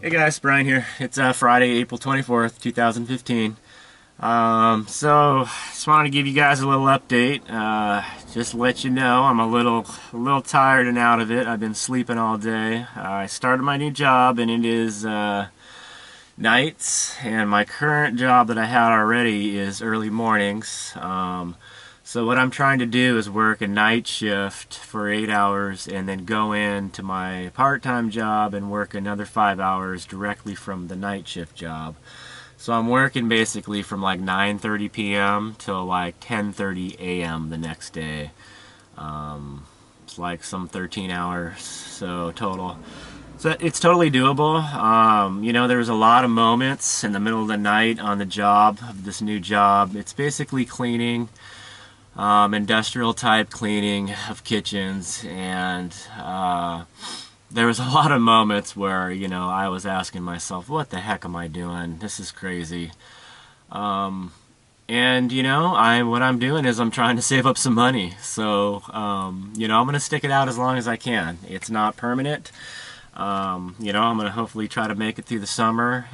Hey guys, Brian here. It's Friday, April 24th, 2015. Just wanted to give you guys a little update. Just to let you know, I'm a little tired and out of it. I've been sleeping all day. I started my new job, and it is nights, and my current job that I had already is early mornings. So what I'm trying to do is work a night shift for 8 hours and then go into my part-time job and work another 5 hours directly from the night shift job. So I'm working basically from like 9:30 p.m. till like 10:30 a.m. the next day. It's like some 13 hours so total. So it's totally doable. There was a lot of moments in the middle of the night on the job, of this new job. It's basically cleaning. Industrial type cleaning of kitchens, and there was a lot of moments where I was asking myself, what the heck am I doing? This is crazy. What I'm doing is I'm trying to save up some money, so I'm gonna stick it out as long as I can. It's not permanent. I'm gonna hopefully try to make it through the summer.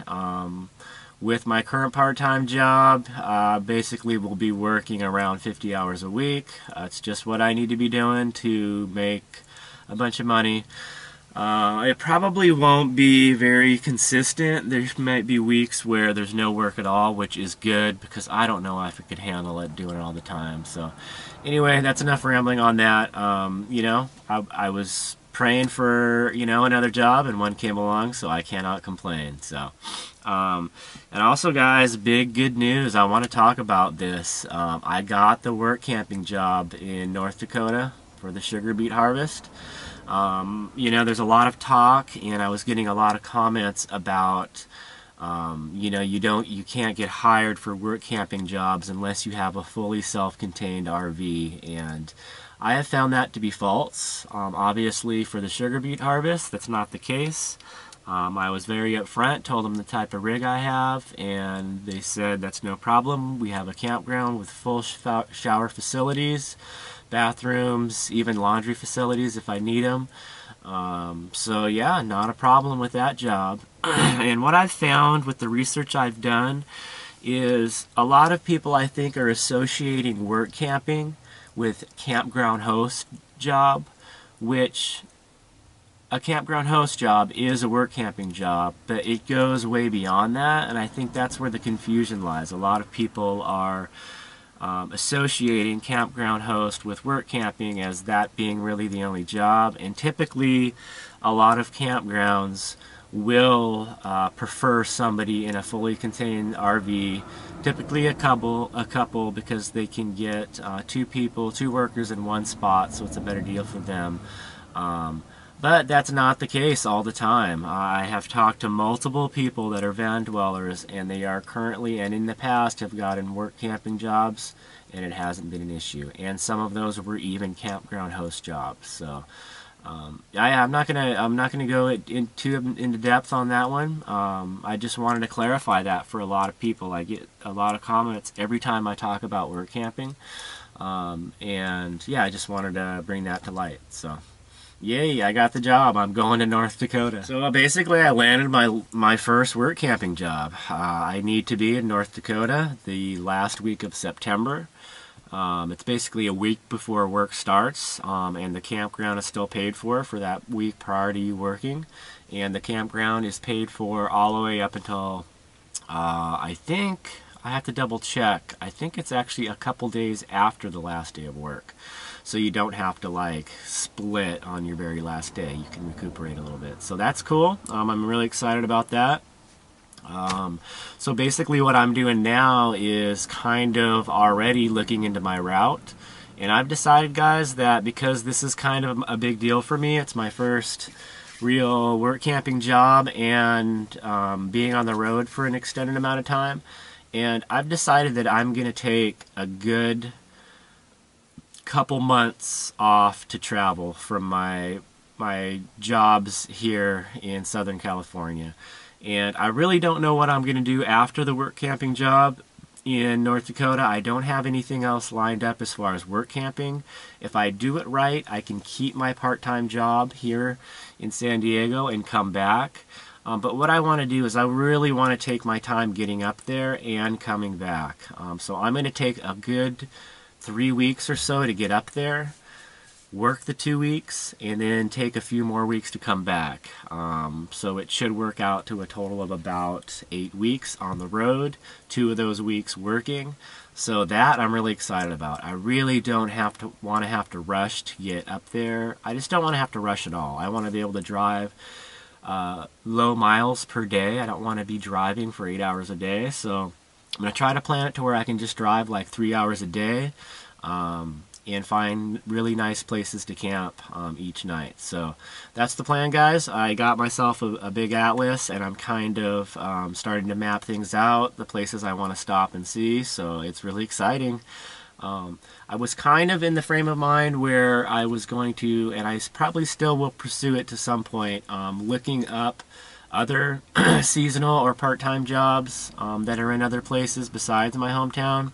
With my current part-time job, basically we'll be working around 50 hours a week. It's just what I need to be doing to make a bunch of money. It probably won't be very consistent. There might be weeks where there's no work at all, which is good because I don't know if I could handle it doing it all the time. So anyway, that's enough rambling on that. I was praying for another job, and one came along, so I cannot complain. So and also, guys, big good news. I want to talk about this. I got the work camping job in North Dakota for the sugar beet harvest. There's a lot of talk, and I was getting a lot of comments about you can't get hired for work camping jobs unless you have a fully self-contained RV, and I have found that to be false. Obviously, for the sugar beet harvest, that's not the case. I was very upfront, told them the type of rig I have, and they said that's no problem. We have a campground with full shower facilities, bathrooms, even laundry facilities if I need them. So yeah, not a problem with that job. And what I've found with the research I've done is a lot of people, I think, are associating work camping with campground host job, which a campground host job is a work camping job, but it goes way beyond that, and I think that's where the confusion lies. A lot of people are associating campground host with work camping as that being really the only job, and typically a lot of campgrounds will prefer somebody in a fully contained RV, typically a couple, because they can get two workers in one spot, so it's a better deal for them. But that's not the case all the time. I have talked to multiple people that are van dwellers, and they are currently and in the past have gotten work camping jobs, and it hasn't been an issue. And some of those were even campground host jobs. So I'm not gonna go into depth on that one. I just wanted to clarify that for a lot of people. I get a lot of comments every time I talk about work camping, and yeah, I just wanted to bring that to light. So. Yay, I got the job. I'm going to North Dakota. So basically I landed my first work camping job. I need to be in North Dakota the last week of September. It's basically a week before work starts, and the campground is still paid for that week prior to you working. And the campground is paid for all the way up until, I think, I have to double check. I think it's actually a couple days after the last day of work. So you don't have to like split on your very last day. You can recuperate a little bit. So that's cool. I'm really excited about that. So basically what I'm doing now is kind of already looking into my route. And I've decided, guys, that because this is kind of a big deal for me, it's my first real work camping job, and being on the road for an extended amount of time. And I've decided that I'm going to take a good couple months off to travel from my jobs here in Southern California. And I really don't know what I'm going to do after the work camping job in North Dakota. I don't have anything else lined up as far as work camping. If I do it right, I can keep my part-time job here in San Diego and come back. But what I want to do is I really want to take my time getting up there and coming back. So I'm going to take a good 3 weeks or so to get up there, work the 2 weeks, and then take a few more weeks to come back. So it should work out to a total of about 8 weeks on the road, 2 of those weeks working. So that I'm really excited about. I really don't want to have to rush to get up there. I just don't want to have to rush at all. I want to be able to drive low miles per day. I don't want to be driving for 8 hours a day. So I'm going to try to plan it to where I can just drive like 3 hours a day. And find really nice places to camp each night. So that's the plan, guys. I got myself a big atlas, and I'm kind of starting to map things out, the places I want to stop and see, so it's really exciting. I was kind of in the frame of mind where I was going to, and I probably still will pursue it to some point, looking up other seasonal or part-time jobs that are in other places besides my hometown.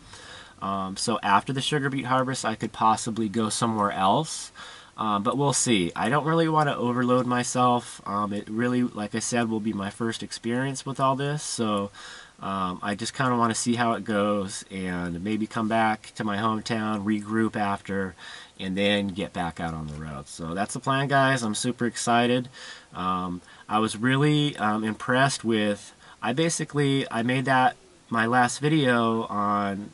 So after the sugar beet harvest, I could possibly go somewhere else, but we'll see. I don't really want to overload myself. It really, like I said, will be my first experience with all this, so I just kind of want to see how it goes and maybe come back to my hometown, regroup after, and then get back out on the road. So that's the plan, guys. I'm super excited. I was really impressed with, I made that my last video on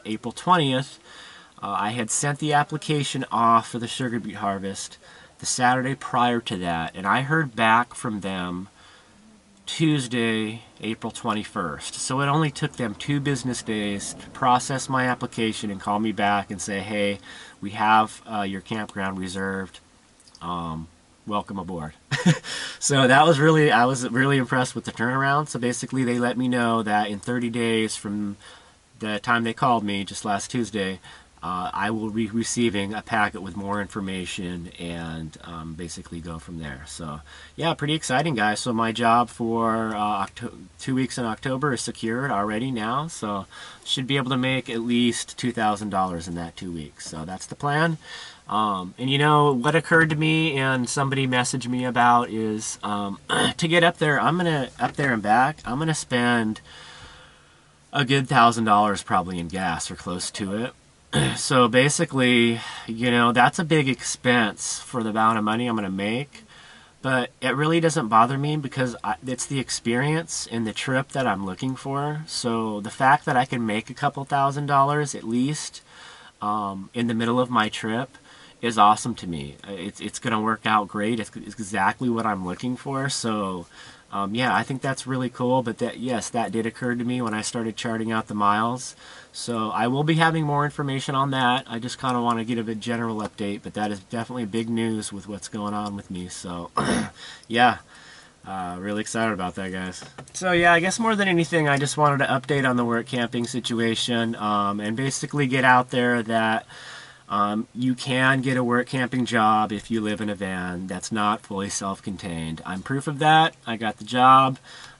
April 20th. I had sent the application off for the sugar beet harvest the Saturday prior to that, and I heard back from them Tuesday, April 21st. So it only took them 2 business days to process my application and call me back and say, hey, we have your campground reserved. Welcome aboard. So that was really, I was really impressed with the turnaround. So basically they let me know that in 30 days from the time they called me just last Tuesday, I will be receiving a packet with more information and basically go from there. So yeah, pretty exciting, guys. So my job for 2 weeks in October is secured already now, so should be able to make at least $2,000 in that 2 weeks. So that's the plan. And you know what occurred to me and somebody messaged me about is to get up there, up there and back, I'm gonna spend a good $1,000 probably in gas or close to it. So basically, you know, that's a big expense for the amount of money I'm going to make, but it really doesn't bother me because it's the experience and the trip that I'm looking for. So the fact that I can make a couple $1,000 at least in the middle of my trip is awesome to me. It's going to work out great. It's exactly what I'm looking for. So yeah, I think that's really cool. But yes, that did occur to me when I started charting out the miles. So I will be having more information on that. I just kind of want to give a general update, but that is definitely big news with what's going on with me. So yeah, really excited about that, guys. So yeah, I guess more than anything, I just wanted to update on the work camping situation and basically get out there that you can get a work camping job if you live in a van that's not fully self-contained. I'm proof of that. I got the job.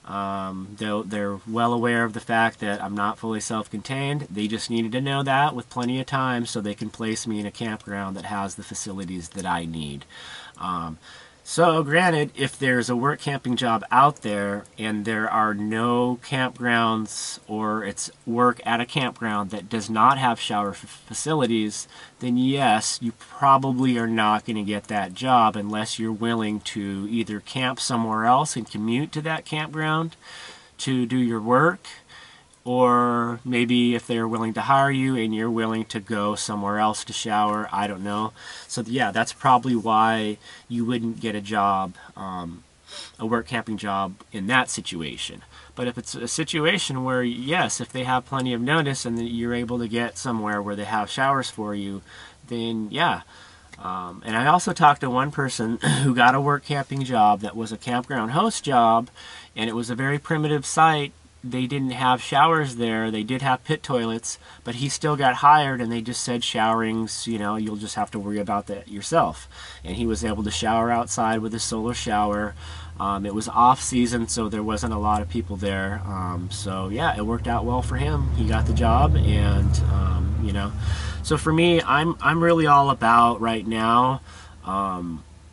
They're well aware of the fact that I'm not fully self-contained. They just needed to know that with plenty of time so they can place me in a campground that has the facilities that I need. So granted, if there's a work camping job out there and there are no campgrounds or it's work at a campground that does not have shower facilities, then yes, you probably are not going to get that job unless you're willing to either camp somewhere else and commute to that campground to do your work, or maybe if they're willing to hire you and you're willing to go somewhere else to shower, I don't know. So yeah, that's probably why you wouldn't get a job, a work camping job in that situation. But if it's a situation where, yes, if they have plenty of notice and you're able to get somewhere where they have showers for you, then yeah. And I also talked to one person who got a work camping job that was a campground host job, and it was a very primitive site. They didn't have showers there. They did have pit toilets, but he still got hired, and they just said showering's, you know, you'll just have to worry about that yourself. And he was able to shower outside with a solar shower. It was off season, so there wasn't a lot of people there. So yeah, it worked out well for him. He got the job, and you know, so for me, I'm really all about right now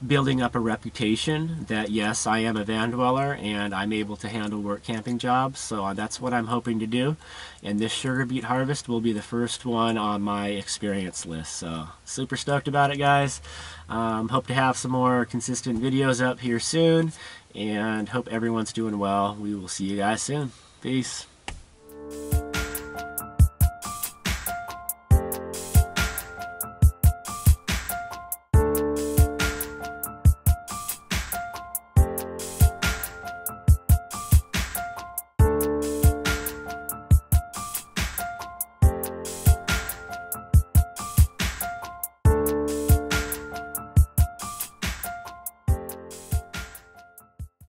building up a reputation that yes, I am a van dweller and I'm able to handle work camping jobs. So that's what I'm hoping to do, and this sugar beet harvest will be the first one on my experience list. So super stoked about it, guys. Hope to have some more consistent videos up here soon, and hope everyone's doing well. We will see you guys soon. Peace.